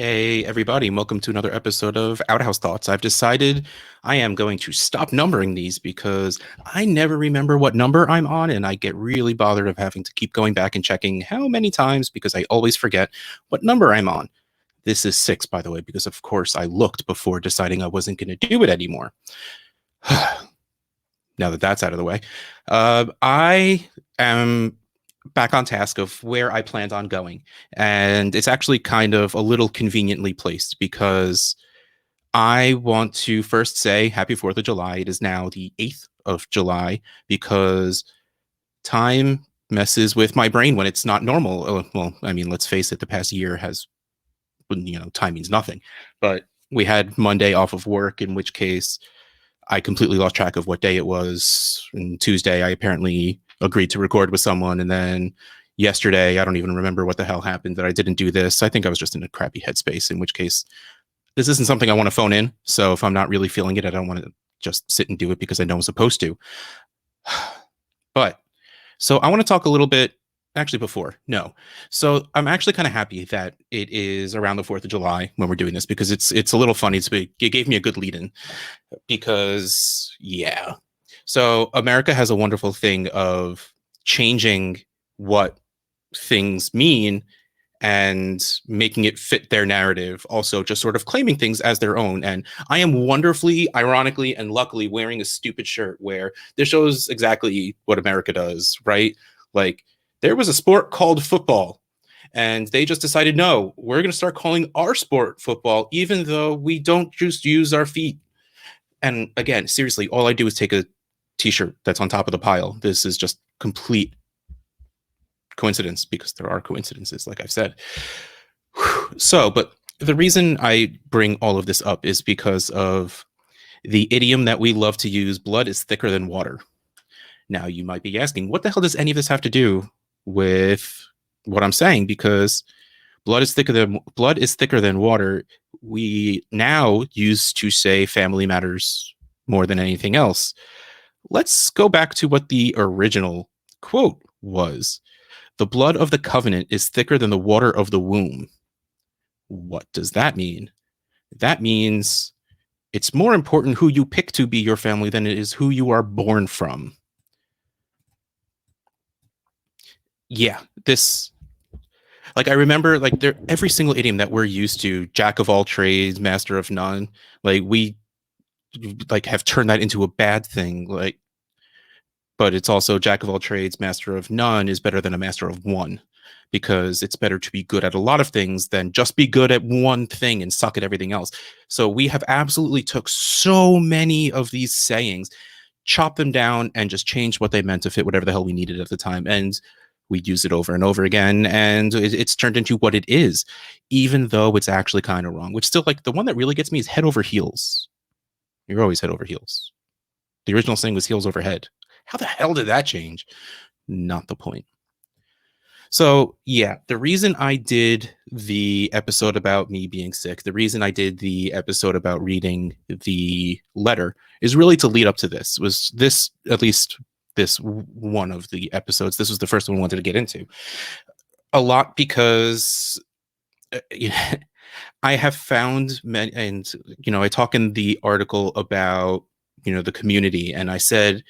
Hey, everybody, and welcome to another episode of Outhouse Thoughts. I've decided I am going to stop numbering these because I never remember what number I'm on, and I get really bothered of having to keep going back and checking how many times because I always forget what number I'm on. This is six, by the way, because of course I looked before deciding I wasn't going to do it anymore. Now that that's out of the way, I am back on task of where I planned on going. And it's actually kind of a little conveniently placed because I want to first say happy 4th of July. It is now the 8th of July because time messes with my brain when it's not normal. Well, I mean, let's face it, the past year has, time means nothing. But we had Monday off of work, in which case I completely lost track of what day it was. And Tuesday, I apparently agreed to record with someone. And then yesterday, I don't even remember what the hell happened that I didn't do this. I think I was just in a crappy headspace, in which case, this isn't something I want to phone in. So if I'm not really feeling it, I don't want to just sit and do it because I know I'm supposed to. But so I want to talk a little bit. Actually, before no, so I'm actually kind of happy that it is around the 4th of July when we're doing this because it's a little funny. It gave me a good lead in because yeah. So America has a wonderful thing of changing what things mean and making it fit their narrative, also just sort of claiming things as their own. And I am wonderfully, ironically, and luckily wearing a stupid shirt where this shows exactly what America does, right? Like, there was a sport called football, and they just decided, no, we're going to start calling our sport football, even though we don't just use our feet. And again, seriously, all I do is take a t-shirt that's on top of the pile. This is just complete coincidence because there are coincidences, like I've said. So, but the reason I bring all of this up is because of the idiom that we love to use: blood is thicker than water. Now, you might be asking, what the hell does any of this have to do with what I'm saying? Because blood is thicker than water. We now used to say family matters more than anything else. Let's go back to what the original quote was. The blood of the covenant is thicker than the water of the womb. What does that mean? That means it's more important who you pick to be your family than it is who you are born from. Yeah, this, like, I remember, like, there, every single idiom that we're used to, jack of all trades, master of none, like, we like have turned that into a bad thing. Like, but it's also jack of all trades, master of none is better than a master of one, because it's better to be good at a lot of things than just be good at one thing and suck at everything else. So we have absolutely took so many of these sayings, chopped them down, and just changed what they meant to fit whatever the hell we needed at the time. And we'd use it over and over again, and it's turned into what it is, even though it's actually kind of wrong. Which still, like, the one that really gets me is head over heels. You're always head over heels. The original saying was heels over head. How the hell did that change? Not the point. So, yeah, the reason I did the episode about me being sick, the reason I did the episode about reading the letter is really to lead up to this. Was this, at least this one of the episodes, this was the first one I wanted to get into a lot because I have found many, and I talk in the article about the community, and I said,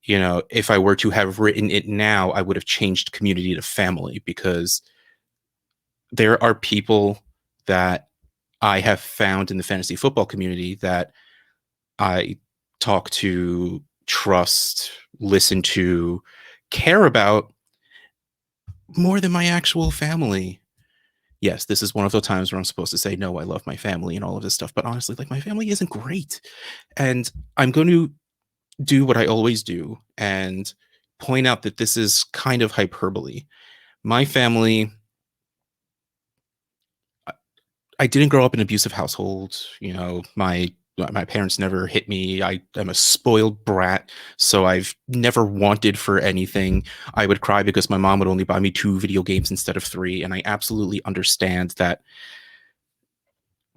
if I were to have written it now, I would have changed community to family, because there are people that I have found in the fantasy football community that I talk to, trust, listen to, care about more than my actual family. Yes, this is one of those times where I'm supposed to say, no, I love my family and all of this stuff. But honestly, like, my family isn't great. And I'm going to do what I always do and point out that this is kind of hyperbole. My family, I didn't grow up in an abusive household. My parents never hit me. I'm a spoiled brat, so I've never wanted for anything. I would cry because my mom would only buy me 2 video games instead of 3, and I absolutely understand that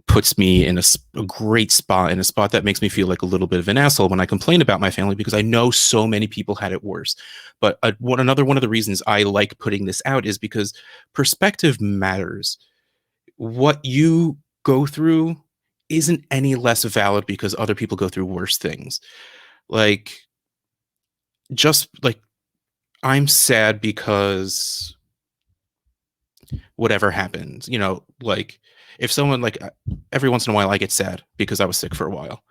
puts me in a great spot, in a spot that makes me feel like a little bit of an asshole when I complain about my family, because I know so many people had it worse. But another one of the reasons I like putting this out is because perspective matters. what you go through isn't any less valid because other people go through worse things. Like, just like, I'm sad because whatever happened, like, if someone, like, every once in a while I get sad because I was sick for a while.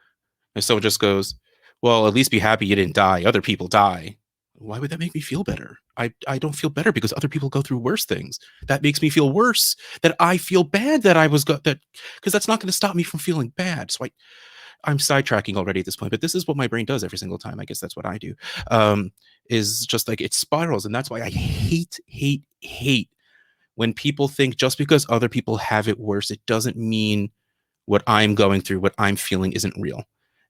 If someone just goes, well, at least be happy you didn't die. Other people die. Why would that make me feel better? I don't feel better because other people go through worse things. That makes me feel worse that I feel bad that I was that, because that's not going to stop me from feeling bad. So I'm sidetracking already at this point, but this is what my brain does every single time. I guess that's what I do. Um, is just like it spirals, and that's why I hate when people think just because other people have it worse, it doesn't mean what I'm going through, what I'm feeling isn't real.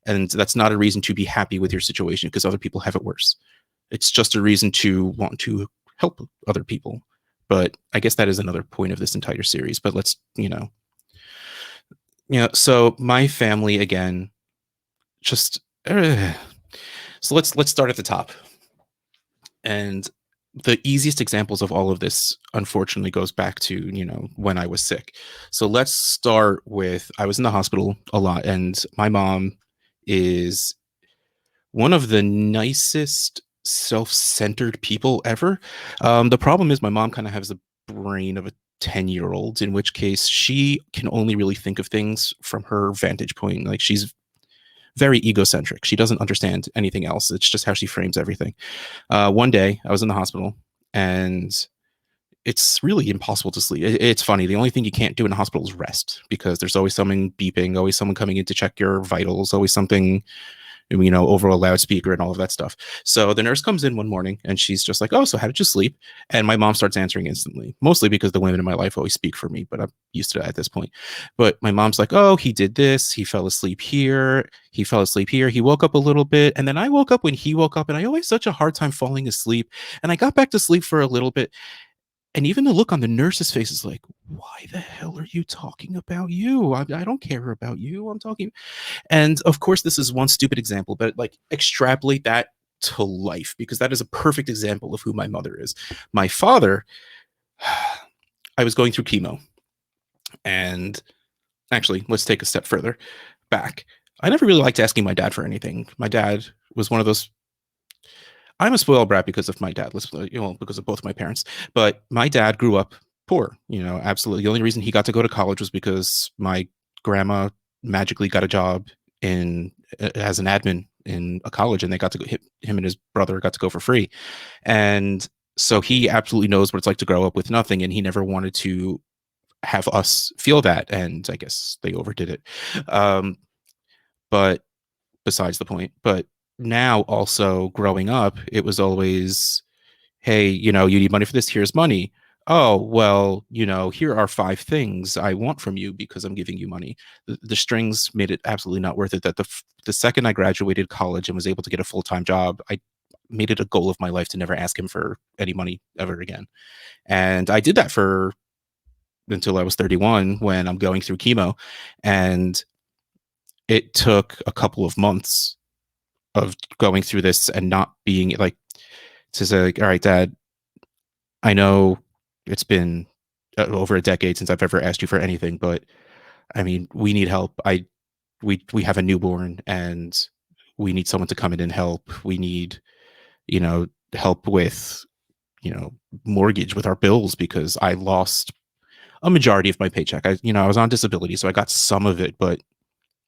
And that's not a reason to be happy with your situation because other people have it worse. It's just a reason to want to help other people. But I guess that is another point of this entire series. But let's, so my family again, just so let's start at the top. And the easiest examples of all of this unfortunately goes back to when I was sick. So let's start with, I was in the hospital a lot, and my mom is one of the nicest self-centered people ever. The problem is my mom kind of has the brain of a 10-year-old, in which case she can only really think of things from her vantage point. Like, she's very egocentric. She doesn't understand anything else. It's just how she frames everything. One day I was in the hospital, and it's really impossible to sleep. It's funny. The only thing you can't do in a hospital is rest because there's always someone beeping, always someone coming in to check your vitals, always something, over a loudspeaker and all of that stuff. So the nurse comes in one morning and she's just like, oh, so how did you sleep? And my mom starts answering instantly, mostly because the women in my life always speak for me, but I'm used to that at this point. But my mom's like, oh, he did this. He fell asleep here. He fell asleep here. He woke up a little bit. And then I woke up when he woke up, and I always such a hard time falling asleep. And I got back to sleep for a little bit. And even the look on the nurse's face is like, why the hell are you talking about you? I don't care about you. I'm talking. And of course, this is one stupid example, but like, extrapolate that to life because that is a perfect example of who my mother is. My father, I was going through chemo. And actually, let's take a step further back. I never really liked asking my dad for anything. My dad was one of those. I'm a spoiled brat because of my dad, because of both my parents. But my dad grew up poor, absolutely. The only reason he got to go to college was because my grandma magically got a job in as an admin in a college, and they got to go. Him and his brother got to go for free, and so he absolutely knows what it's like to grow up with nothing, and he never wanted to have us feel that. And I guess they overdid it. But besides the point. But now, also growing up, it was always, hey, you need money for this, here's money. Oh, well, here are 5 things I want from you because I'm giving you money. The strings made it absolutely not worth it. That the second I graduated college and was able to get a full-time job, I made it a goal of my life to never ask him for any money ever again. And I did that for until I was 31 when I'm going through chemo. And it took a couple of months of going through this and not being like, to say, like, all right, dad, I know it's been over a decade since I've ever asked you for anything, but I mean, we need help. We have a newborn, and we need someone to come in and help. We need, help with, you know, mortgage, with our bills, because I lost a majority of my paycheck. I was on disability, so I got some of it, but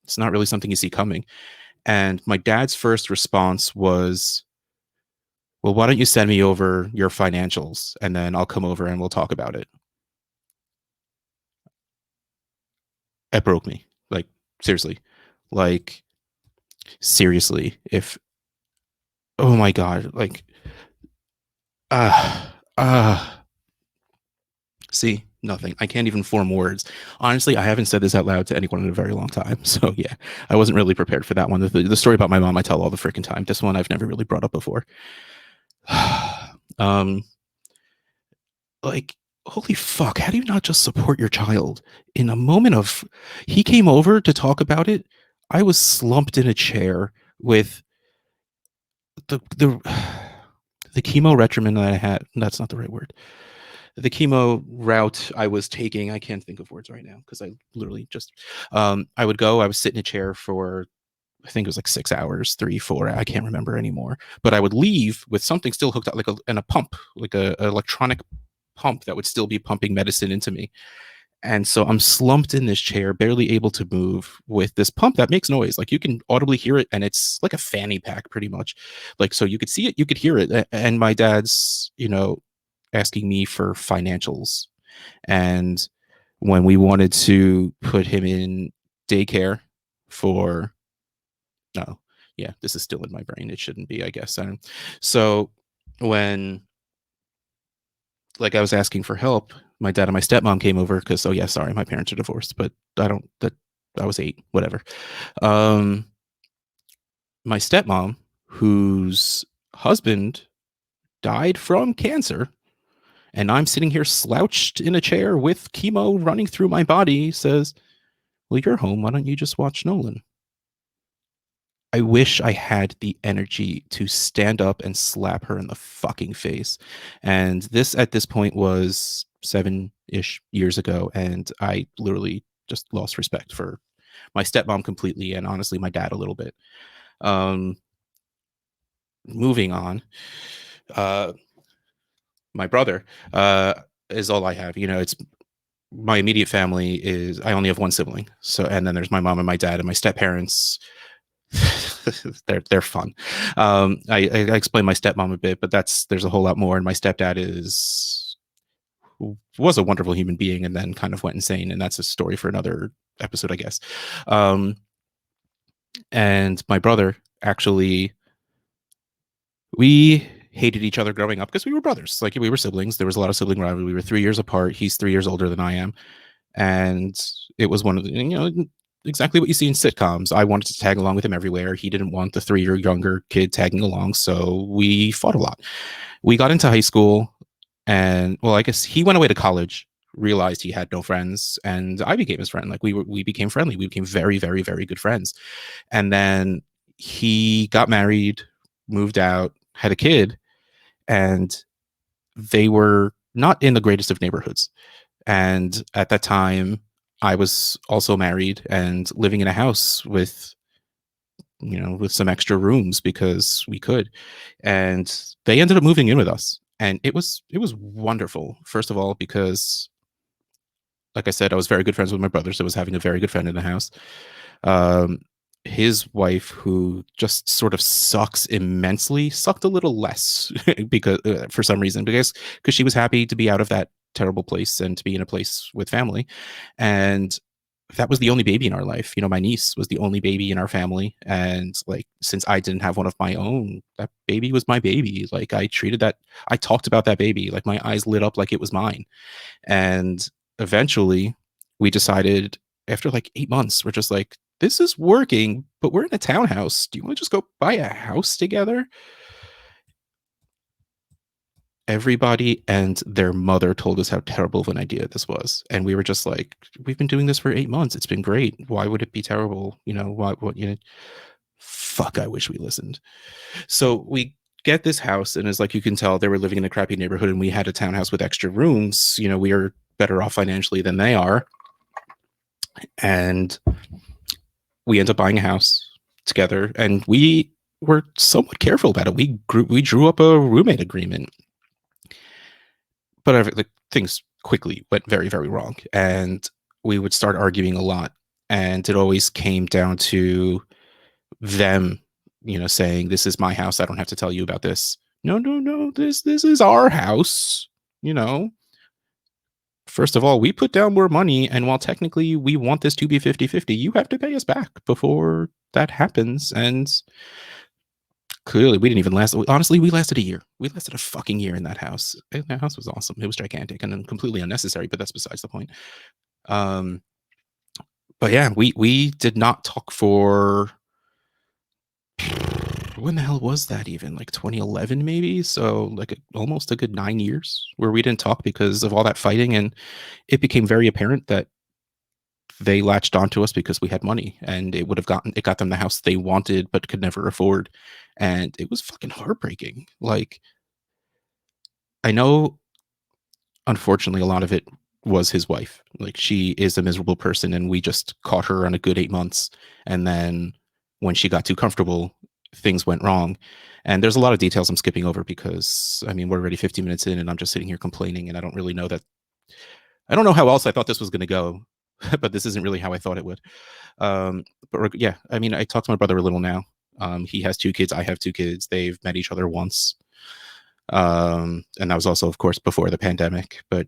it's not really something you see coming. And my dad's first response was, well, why don't you send me over your financials and then I'll come over and we'll talk about it. It broke me. Like, seriously. Like, seriously. If, oh my God, like, ah, ah, see, nothing. I can't even form words. Honestly, I haven't said this out loud to anyone in a very long time. So, yeah, I wasn't really prepared for that one. The story about my mom, I tell all the freaking time. This one I've never really brought up before. um, like, holy fuck, how do you not just support your child in a moment of, he came over to talk about it, I was slumped in a chair with the the chemo regimen that I had. That's not the right word. the chemo route I was taking, I can't think of words right now because I literally just, I would go, I would sit in a chair for, I think it was like 6 hours, three, four, I can't remember anymore. But I would leave with something still hooked up, like and a pump, like a electronic pump that would still be pumping medicine into me. And so I'm slumped in this chair, barely able to move, with this pump that makes noise. Like you can audibly hear it, and it's like a fanny pack, pretty much. Like so, you could see it, you could hear it. And my dad's, asking me for financials. And when we wanted to put him in daycare for, no, yeah, this is still in my brain. It shouldn't be, I guess. So when, like, I was asking for help, my dad and my stepmom came over because, oh yeah, sorry, my parents are divorced, but I don't that I was 8, whatever. Um, my stepmom, whose husband died from cancer, and I'm sitting here slouched in a chair with chemo running through my body, says, "Well, you're home. Why don't you just watch Nolan?" I wish I had the energy to stand up and slap her in the fucking face. And this, at this point, was 7-ish years ago. And I literally just lost respect for my stepmom completely, and honestly, my dad a little bit. Um, moving on, uh, my brother is all I have. It's my immediate family is, I only have one sibling. So, and then there's my mom and my dad and my step parents. They're fun. I explained my stepmom a bit, but there's a whole lot more. And my stepdad was a wonderful human being, and then kind of went insane, and that's a story for another episode, I guess. Um, and my brother, actually, we hated each other growing up because we were brothers. Like, we were siblings. There was a lot of sibling rivalry. We were 3 years apart. He's 3 years older than I am, and it was one of the, exactly what you see in sitcoms. I wanted to tag along with him everywhere. He didn't want the 3 year younger kid tagging along, so we fought a lot. We got into high school, and, well, I guess he went away to college, realized he had no friends, and I became his friend. Like, we became friendly. We became very, very, very good friends. And then he got married, moved out, had a kid, and they were not in the greatest of neighborhoods. And at that time, I was also married and living in a house with, with some extra rooms because we could. And they ended up moving in with us. And it was wonderful. First of all, because, like I said, I was very good friends with my brother, so I was having a very good friend in the house. Um, his wife, who just sort of sucks immensely, sucked a little less because, for some reason, because she was happy to be out of that terrible place and to be in a place with family. And that was the only baby in our life. My niece was the only baby in our family. And, like, since I didn't have one of my own, that baby was my baby. Like, I talked about that baby. Like, my eyes lit up like it was mine. And eventually we decided, after like 8 months, we're just like, this is working, but we're in a townhouse. Do you want to just go buy a house together? Everybody and their mother told us how terrible of an idea this was. And we were just like, we've been doing this for 8 months. It's been great. Why would it be terrible? Fuck, I wish we listened. So we get this house, and as, like, you can tell, they were living in a crappy neighborhood, and we had a townhouse with extra rooms. We are better off financially than they are. And we end up buying a house together, and we were somewhat careful about it. We drew up a roommate agreement, but things quickly went very, very wrong, and we would start arguing a lot. And it always came down to them, saying, "This is my house. I don't have to tell you about this." No, no, no. This is our house. You know. First of all, we put down more money, and while technically we want this to be 50-50, you have to pay us back before that happens. And clearly, we didn't even last. Honestly, we lasted a year. We lasted a fucking year in that house. And that house was awesome. It was gigantic and completely unnecessary, but that's besides the point. Um, but yeah, we did not talk for, when the hell was that, even like 2011 maybe, so like almost a good 9 years where we didn't talk because of all that fighting. And it became very apparent that they latched onto us because we had money, and it got them the house they wanted but could never afford. And it was fucking heartbreaking. Like, I know unfortunately, a lot of it was his wife. Like, she is a miserable person, and we just caught her on a good 8 months. And then when she got too comfortable, things went wrong. And there's a lot of details I'm skipping over because, I mean, we're already 50 minutes in, and I'm just sitting here complaining, and I don't really know that. I don't know how else I thought this was going to go, but this isn't really how I thought it would. Um, but yeah, I mean, I talked to my brother a little now. He has 2 kids. I have 2 kids. They've met each other once. And that was also, of course, before the pandemic, but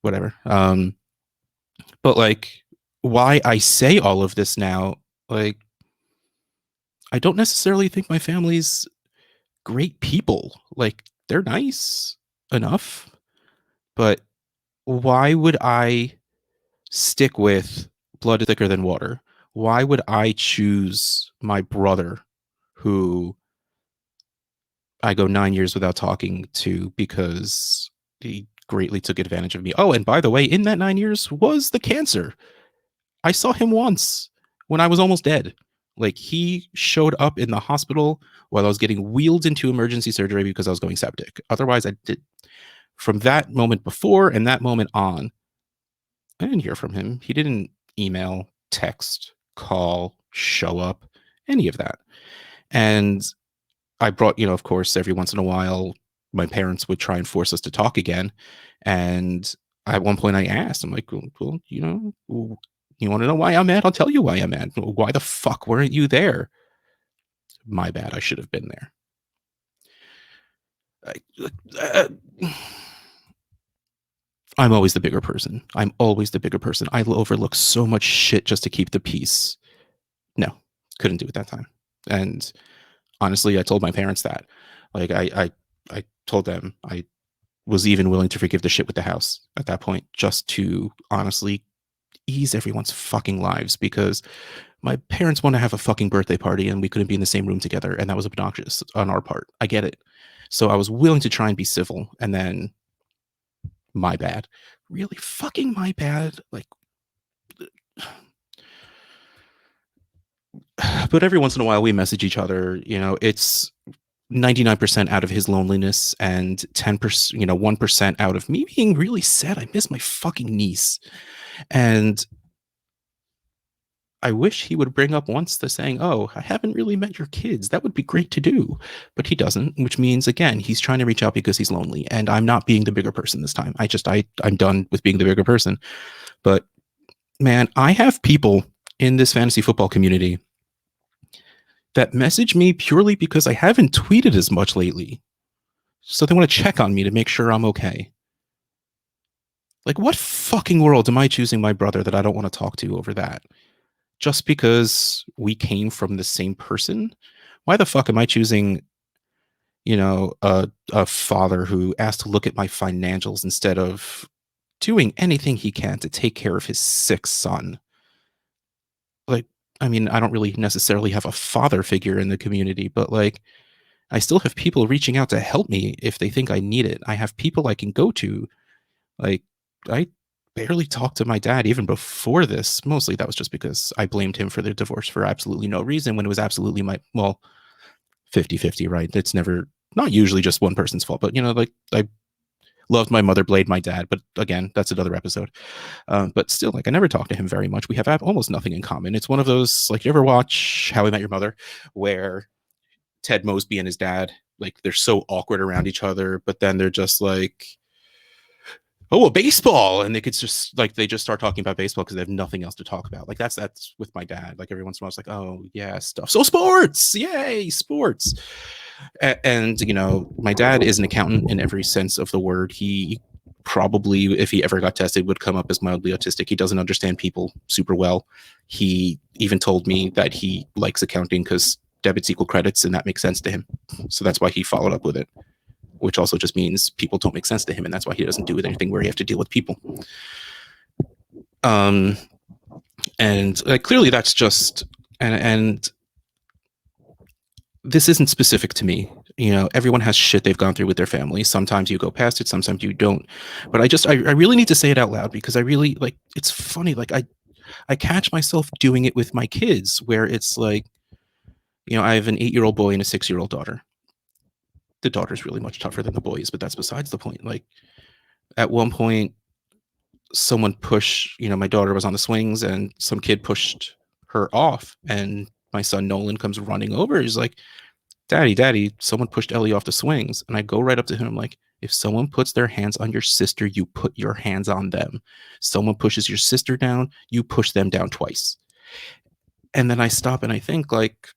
whatever. But like, why I say all of this now, like, I don't necessarily think my family's great people. Like, they're nice enough, but why would I stick with blood is thicker than water? Why would I choose my brother, who I go 9 years without talking to because he greatly took advantage of me? Oh, and by the way, in that 9 years was the cancer. I saw him once when I was almost dead. Like, he showed up in the hospital while I was getting wheeled into emergency surgery because I was going septic. Otherwise, I did. From that moment before and that moment on, I didn't hear from him. He didn't email, text, call, show up, any of that. And I brought, of course, every once in a while, my parents would try and force us to talk again. And at one point, I asked, I'm like, well, you want to know why I'm mad? I'll tell you why I'm mad. Why the fuck weren't you there? My bad. I should have been there. I, I'm always the bigger person. I'm always the bigger person. I overlook so much shit just to keep the peace. No, couldn't do it that time. And honestly, I told my parents that. Like, I told them I was even willing to forgive the shit with the house at that point, just to honestly ease everyone's fucking lives, because my parents want to have a fucking birthday party and we couldn't be in the same room together, and that was obnoxious on our part. I get it. So I was willing to try and be civil, and then my bad. Really fucking my bad. Like, but every once in a while we message each other. It's 99% out of his loneliness and 10%, 1% out of me being really sad. I miss my fucking niece. And I wish he would bring up once the saying, "Oh, I haven't really met your kids. That would be great to do." But he doesn't, which means, again, he's trying to reach out because he's lonely. And I'm not being the bigger person this time. I'm done with being the bigger person. But man, I have people in this fantasy football community that message me purely because I haven't tweeted as much lately. So they want to check on me to make sure I'm okay. Like, what fucking world am I choosing my brother that I don't want to talk to over that? Just because we came from the same person? Why the fuck am I choosing, a father who asked to look at my financials instead of doing anything he can to take care of his sick son? Like, I mean, I don't really necessarily have a father figure in the community, but like, I still have people reaching out to help me if they think I need it. I have people I can go to. Like, I barely talked to my dad even before this. Mostly that was just because I blamed him for the divorce for absolutely no reason, when it was absolutely well, 50-50, right? It's never, not usually just one person's fault, but like, I loved my mother, blamed my dad, but again, that's another episode. But still, like, I never talked to him very much. We have almost nothing in common. It's one of those, like, you ever watch How I Met Your Mother, where Ted Mosby and his dad, like, they're so awkward around each other, but then they're just like, oh, a baseball, and they just start talking about baseball because they have nothing else to talk about. Like, that's with my dad. Like, every once in a while, it's like, oh yeah, stuff. So sports, yay, sports. And my dad is an accountant in every sense of the word. He probably, if he ever got tested, would come up as mildly autistic. He doesn't understand people super well. He even told me that he likes accounting because debits equal credits, and that makes sense to him. So that's why he followed up with it, which also just means people don't make sense to him, and that's why he doesn't do anything where he have to deal with people. Um, and clearly that's just, and this isn't specific to me. Everyone has shit they've gone through with their family. Sometimes you go past it, sometimes you don't. But I really need to say it out loud, because I really, like, it's funny. Like, I catch myself doing it with my kids, where it's like, I have an 8-year-old boy and a 6-year-old daughter. The daughter's really much tougher than the boys, but that's besides the point. Like, At one point, someone pushed, my daughter was on the swings and some kid pushed her off. And my son Nolan comes running over. He's like, Daddy, someone pushed Ellie off the swings. And I go right up to him. I'm like, if someone puts their hands on your sister, you put your hands on them. Someone pushes your sister down, you push them down twice. And then I stop and I think, like,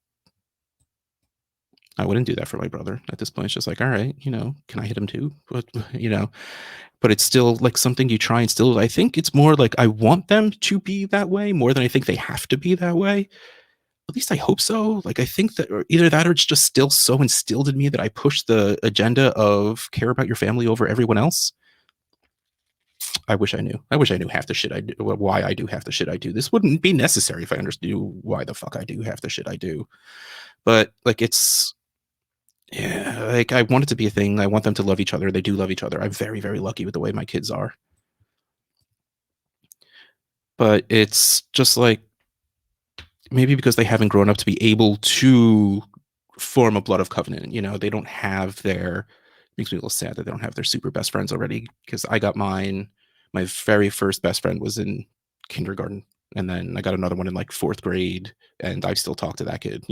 I wouldn't do that for my brother. At this point, it's just like, all right, can I hit him too? But it's still like something you try and still, I think it's more like I want them to be that way more than I think they have to be that way. At least I hope so. Like, I think that either that or it's just still so instilled in me that I push the agenda of care about your family over everyone else. I wish I knew. I wish I knew half the shit I do, why I do half the shit I do. This wouldn't be necessary if I understood why the fuck I do half the shit I do. But like, it's, yeah, like I want it to be a thing. I want them to love each other. They do love each other. I'm very, very lucky with the way my kids are. But it's just like maybe because they haven't grown up to be able to form a blood of covenant. They don't have their. Makes me a little sad that they don't have their super best friends already. Because I got mine. My very first best friend was in kindergarten, and then I got another one in like fourth grade, and I still talk to that kid.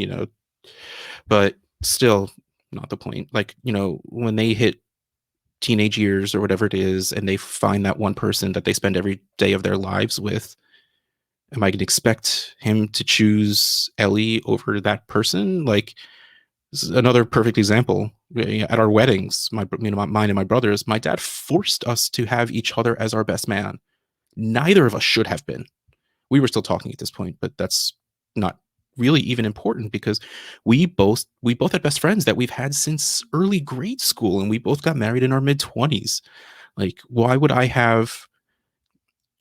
But still, not the point. Like, when they hit teenage years or whatever it is, and they find that one person that they spend every day of their lives with, am I going to expect him to choose Ellie over that person? Like, this is another perfect example. At our weddings, mine and my brothers, my dad forced us to have each other as our best man. Neither of us should have been. We were still talking at this point, but that's not really even important because we both had best friends that we've had since early grade school, and we both got married in our mid-20s. Like, why would I have,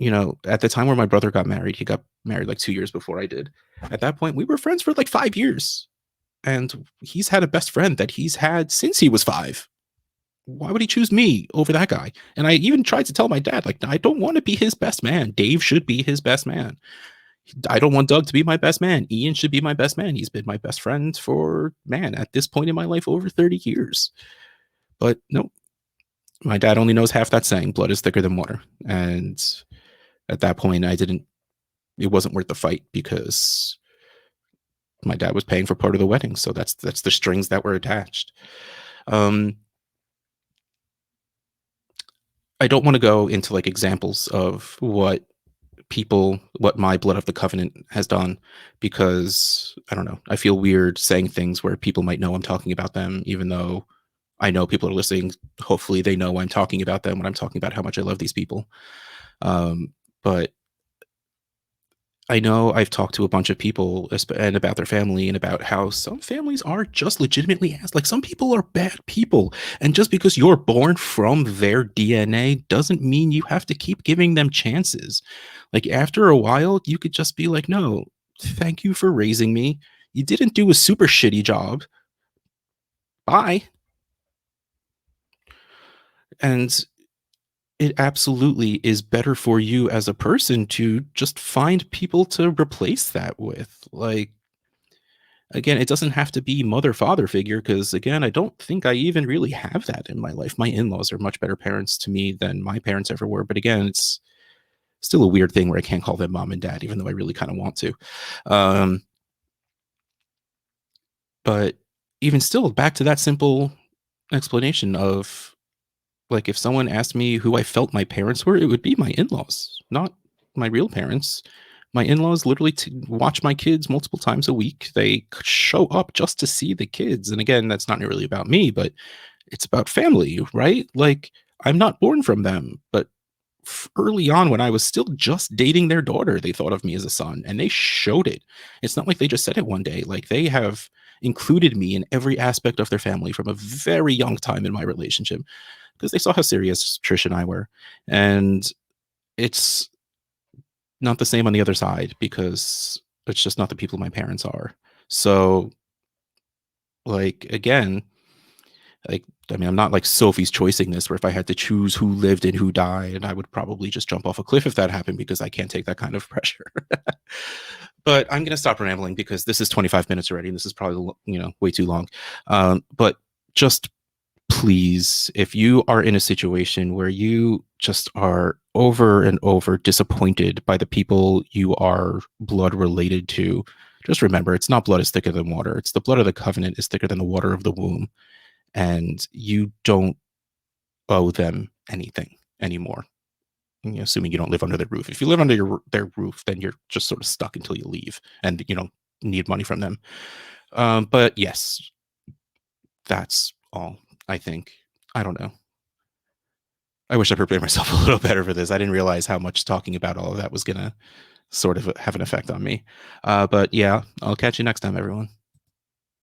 at the time where my brother got married, he got married like 2 years before I did. At that point, we were friends for like 5 years, and he's had a best friend that he's had since he was 5. Why would he choose me over that guy? And I even tried to tell my dad, like, I don't want to be his best man. Dave should be his best man. I don't want Doug to be my best man. Ian should be my best man. He's been my best friend for, man, at this point in my life, over 30 years. But no, my dad only knows half that saying, blood is thicker than water. And at that point, it wasn't worth the fight because my dad was paying for part of the wedding. So that's the strings that were attached. I don't want to go into like examples of what my blood of the covenant has done, because I don't know, I feel weird saying things where people might know I'm talking about them, even though I know people are listening. Hopefully they know I'm talking about them when I'm talking about how much I love these people. But I know I've talked to a bunch of people and about their family and about how some families are just legitimately like, some people are bad people. And just because you're born from their DNA doesn't mean you have to keep giving them chances. Like, after a while, you could just be like, no, thank you for raising me. You didn't do a super shitty job. Bye. And it absolutely is better for you as a person to just find people to replace that with. Like, again, it doesn't have to be mother father figure, because again, I don't think I even really have that in my life. My in-laws are much better parents to me than my parents ever were, but again, it's still a weird thing where I can't call them mom and dad, even though I really kind of want to. But even still, back to that simple explanation of, like, if someone asked me who I felt my parents were, it would be my in-laws, not my real parents. My in-laws literally watch my kids multiple times a week. They show up just to see the kids. And again, that's not really about me, but it's about family, right? Like, I'm not born from them, but early on, when I was still just dating their daughter, they thought of me as a son, and they showed it. It's not like they just said it one day. Like, they have included me in every aspect of their family from a very young time in my relationship, because they saw how serious Trish and I were. And it's not the same on the other side, because it's just not the people my parents are. So, like, again, like, I mean, I'm not like Sophie's choicing this, where if I had to choose who lived and who died, I would probably just jump off a cliff if that happened, because I can't take that kind of pressure. But I'm going to stop rambling, because this is 25 minutes already, and this is probably, way too long. But just please, if you are in a situation where you just are over and over disappointed by the people you are blood related to, just remember it's not blood is thicker than water. It's the blood of the covenant is thicker than the water of the womb. And you don't owe them anything anymore. Assuming you don't live under their roof. If you live under their roof, then you're just sort of stuck until you leave and you don't need money from them. But yes, that's all, I think. I don't know. I wish I prepared myself a little better for this. I didn't realize how much talking about all of that was going to sort of have an effect on me. But yeah, I'll catch you next time, everyone.